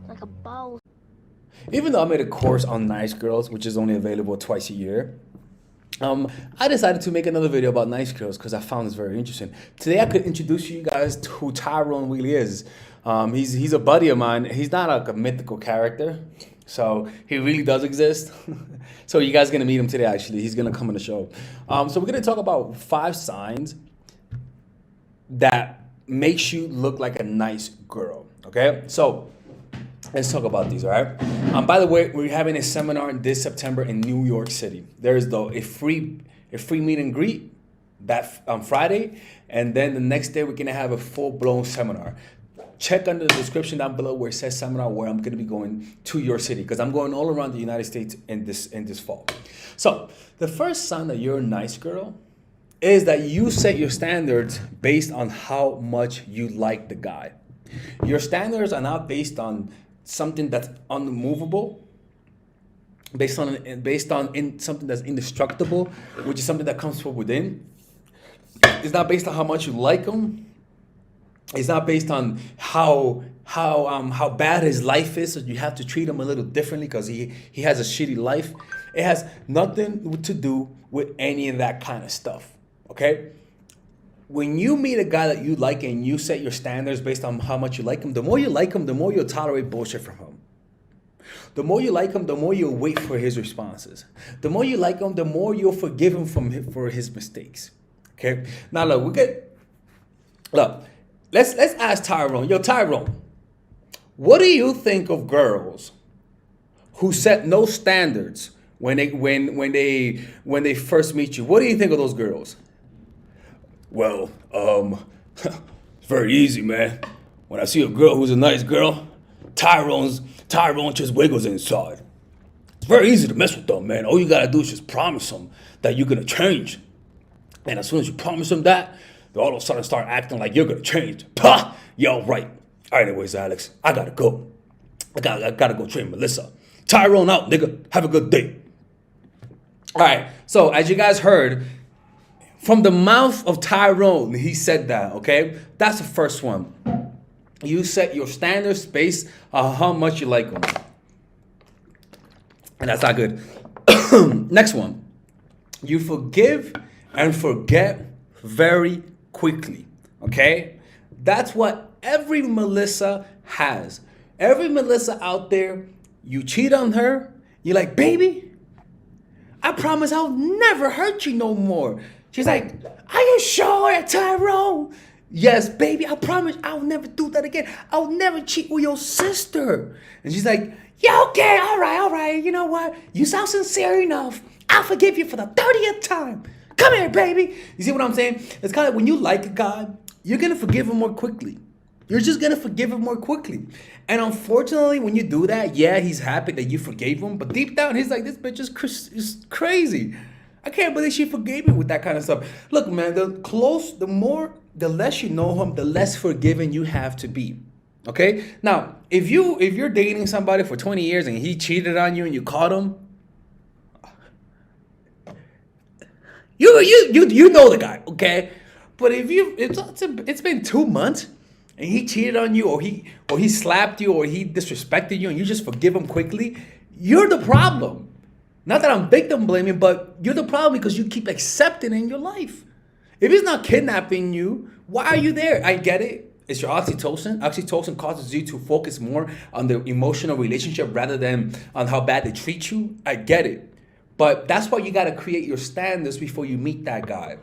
like a boss. Even though I made a course on nice girls, which is only available twice a year, I decided to make another video about nice girls because I found this very interesting. Today I could introduce you guys to who Tyrone really is. He's a buddy of mine. He's not like a mythical character, so he really does exist. So you guys are gonna meet him today. Actually, he's gonna come on the show. So we're gonna talk about 5 signs that makes you look like a nice girl. Okay, so let's talk about these, all right? By the way, we're having a seminar this September in New York City. There is though a free meet and greet that on Friday, and then the next day we're gonna have a full-blown seminar. Check under the description down below where it says seminar, where I'm gonna be going to your city, because I'm going all around the United States in this fall. So the first sign that you're a nice girl is that you set your standards based on how much you like the guy. Your standards are not based on something that's unmovable, based on something that's indestructible, which is something that comes from within. It's not based on how much you like him. It's not based on how bad his life is, so you have to treat him a little differently because he has a shitty life. It has nothing to do with any of that kind of stuff. Okay? When you meet a guy that you like and you set your standards based on how much you like him, the more you like him, the more you'll tolerate bullshit from him. The more you like him, the more you'll wait for his responses. The more you like him, the more you'll forgive him for his mistakes. Okay? Now look, let's ask Tyrone. Yo, Tyrone, what do you think of girls who set no standards when they first meet you? What do you think of those girls? Well, it's very easy, man. When I see a girl who's a nice girl, Tyrone just wiggles inside. It's very easy to mess with them, man. All you gotta do is just promise them that you're gonna change. And as soon as you promise them that, they all of a sudden start acting like you're gonna change. Pah! Yo, right. Anyways, Alex, I gotta go. I gotta go train Melissa. Tyrone out, nigga. Have a good day. All right. So as you guys heard, from the mouth of Tyrone, he said that, okay? That's the first one. You set your standards based on how much you like them. And that's not good. Next one. You forgive and forget very quickly, okay? That's what every Melissa has. Every Melissa out there, you cheat on her, you're like, baby, I promise I'll never hurt you no more. She's like, are you sure, Tyrone? Yes, baby, I promise I'll never do that again. I'll never cheat with your sister. And she's like, yeah, okay, all right. You know what? You sound sincere enough. I'll forgive you for the 30th time. Come here, baby. You see what I'm saying? It's kind of like when you like a guy, you're going to forgive him more quickly. You're just going to forgive him more quickly. And unfortunately, when you do that, yeah, he's happy that you forgave him. But deep down, he's like, this bitch is crazy. I can't believe she forgave me with that kind of stuff. Look, man, the less you know him, the less forgiving you have to be. Okay? Now, if you're dating somebody for 20 years and he cheated on you and you caught him, you know the guy, okay? But if it's been 2 months and he cheated on you, or he slapped you, or he disrespected you, and you just forgive him quickly, you're the problem. Not that I'm victim blaming, but you're the problem because you keep accepting it in your life. If he's not kidnapping you, why are you there? I get it. It's your oxytocin. Oxytocin causes you to focus more on the emotional relationship rather than on how bad they treat you. I get it. But that's why you got to create your standards before you meet that guy.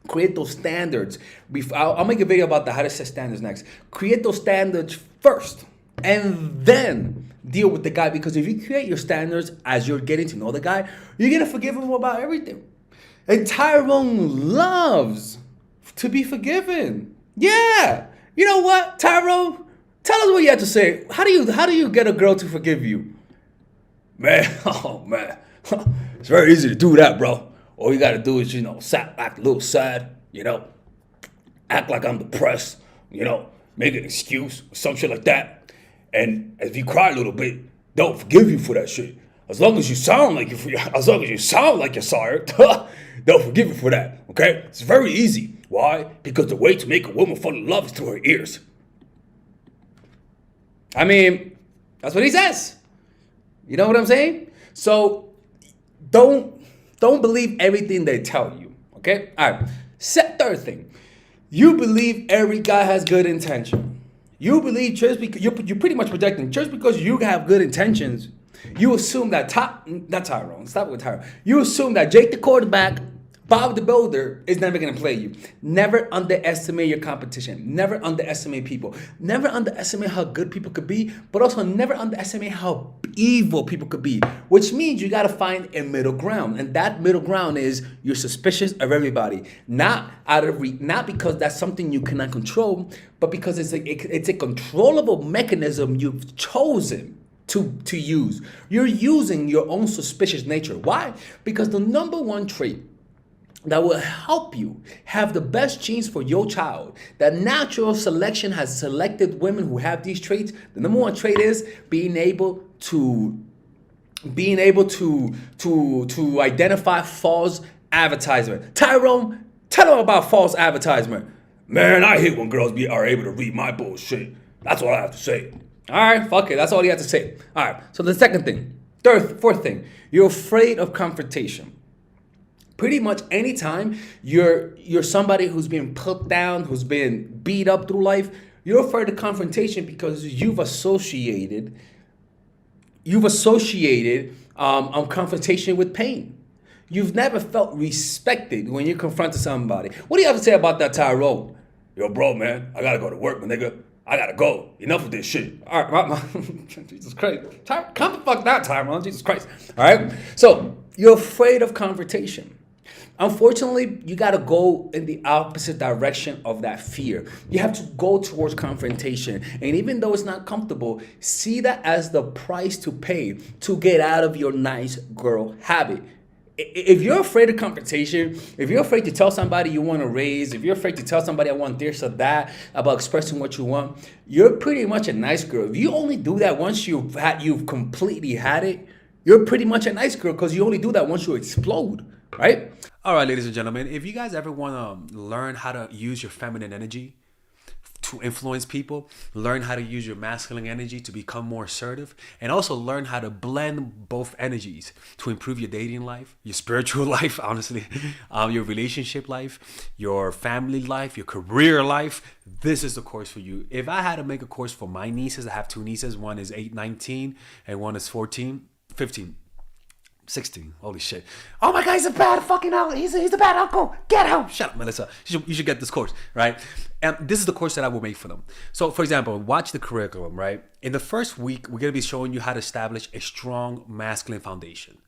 Create those standards. I'll make a video about how to set standards next. Create those standards first, and then deal with the guy, because if you create your standards as you're getting to know the guy, you're going to forgive him about everything. And Tyrone loves to be forgiven. Yeah. You know what, Tyrone? Tell us what you have to say. How do you get a girl to forgive you? Man, oh man. It's very easy to do that, bro. All you got to do is, act a little sad, act like I'm depressed, make an excuse, some shit like that. And if you cry a little bit, they'll forgive you for that shit. As long as you sound like you're sorry, they'll forgive you for that. Okay? It's very easy. Why? Because the way to make a woman fall in love is through her ears. I mean, That's what he says. You know what I'm saying? So don't believe everything they tell you. Okay? All right. Third thing. You believe every guy has good intention. You believe just because you're pretty much projecting just because you have good intentions, you assume that Tyrone, stop with Tyrone. You assume that Jake the quarterback, Bob the builder is never gonna play you. Never underestimate your competition. Never underestimate people. Never underestimate how good people could be, but also never underestimate how evil people could be. Which means you gotta find a middle ground, and that middle ground is you're suspicious of everybody, not because that's something you cannot control, but because it's a controllable mechanism you've chosen to use. You're using your own suspicious nature. Why? Because the number one trait that will help you have the best genes for your child, that natural selection has selected women who have these traits. The number one trait is being able to identify false advertisement. Tyrone, tell them about false advertisement. Man, I hate when girls are able to read my bullshit. That's all I have to say. All right, fuck it. That's all you have to say. All right. So the second thing, fourth thing, you're afraid of confrontation. Pretty much anytime you're somebody who's been put down, who's been beat up through life, you're afraid of confrontation because you've associated confrontation with pain. You've never felt respected when you confronted somebody. What do you have to say about that, Tyrone? Yo, bro, man, I gotta go to work, my nigga. I gotta go. Enough of this shit. All right, Jesus Christ. Come the fuck that, Tyrone. Jesus Christ. All right. So you're afraid of confrontation. Unfortunately, you got to go in the opposite direction of that fear. You have to go towards confrontation. And even though it's not comfortable, see that as the price to pay to get out of your nice girl habit. If you're afraid of confrontation, if you're afraid to tell somebody you want to raise, if you're afraid to tell somebody I want this or that about expressing what you want, you're pretty much a nice girl. If you only do that once you've completely had it, you're pretty much a nice girl because you only do that once you explode, right? All right, ladies and gentlemen, if you guys ever want to learn how to use your feminine energy to influence people, learn how to use your masculine energy to become more assertive, and also learn how to blend both energies to improve your dating life, your spiritual life, honestly, your relationship life, your family life, your career life, this is the course for you. If I had to make a course for my nieces, I have two nieces, one is 19 and one is 15. 16. Holy shit. Oh my God, he's a bad fucking uncle. He's a bad uncle. Get him. Shut up, Melissa. You should get this course, right? And this is the course that I will make for them. So, for example, watch the curriculum, right? In the first week, we're going to be showing you how to establish a strong masculine foundation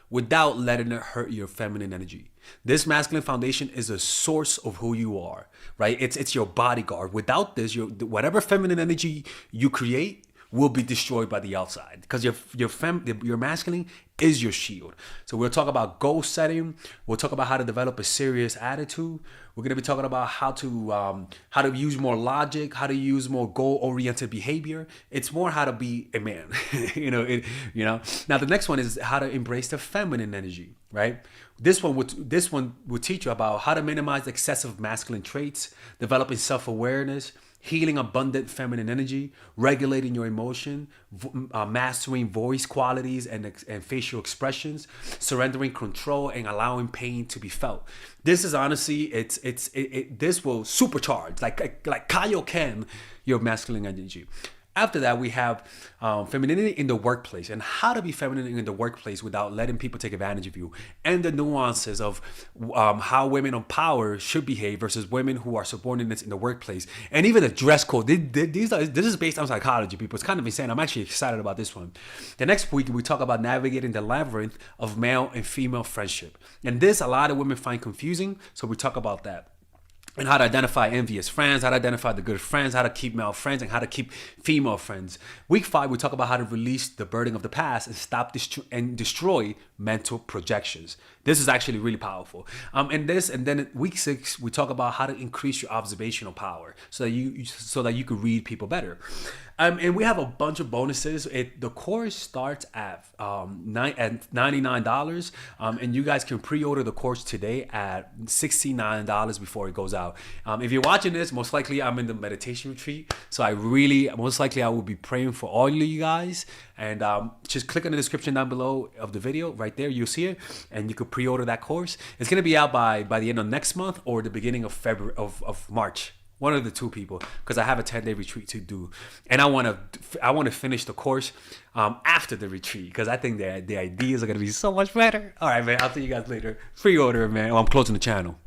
without letting it hurt your feminine energy. This masculine foundation is a source of who you are, right? It's your bodyguard. Without this, whatever feminine energy you create will be destroyed by the outside because your masculine is your shield. So we'll talk about goal setting. We'll talk about how to develop a serious attitude. We're going to be talking about how to use more logic, how to use more goal-oriented behavior. It's more how to be a man. Now the next one is how to embrace the feminine energy, right? This one will teach you about how to minimize excessive masculine traits, developing self-awareness, healing abundant feminine energy, regulating your emotion, mastering voice qualities and facial expressions, surrendering control and allowing pain to be felt. This is honestly, this will supercharge, like Kaioken, your masculine energy. After that, we have femininity in the workplace and how to be feminine in the workplace without letting people take advantage of you, and the nuances of how women of power should behave versus women who are subordinates in the workplace, and even the dress code. This is based on psychology, people. It's kind of insane. I'm actually excited about this one. The next week, we talk about navigating the labyrinth of male and female friendship. And this, a lot of women find confusing, so we talk about that. And how to identify envious friends, how to identify the good friends, how to keep male friends, and how to keep female friends. Week 5, we talk about how to release the burden of the past and stop and destroy mental projections. This is actually really powerful. And then in week 6, we talk about how to increase your observational power so that you can read people better. And we have a bunch of bonuses. The course starts at $99, and you guys can pre-order the course today at $69 before it goes out. If you're watching this, most likely I'm in the meditation retreat, so most likely I will be praying for all of you guys. And just click on the description down below of the video. Right there, you'll see it, and you can pre-order that course. It's gonna be out by the end of next month or the beginning of February of March. One of the two, people, because I have a 10-day retreat to do, and I want to finish the course after the retreat, because I think the ideas are gonna be so much better. All right, man. I'll see you guys later. Pre-order, man. Oh, I'm closing the channel.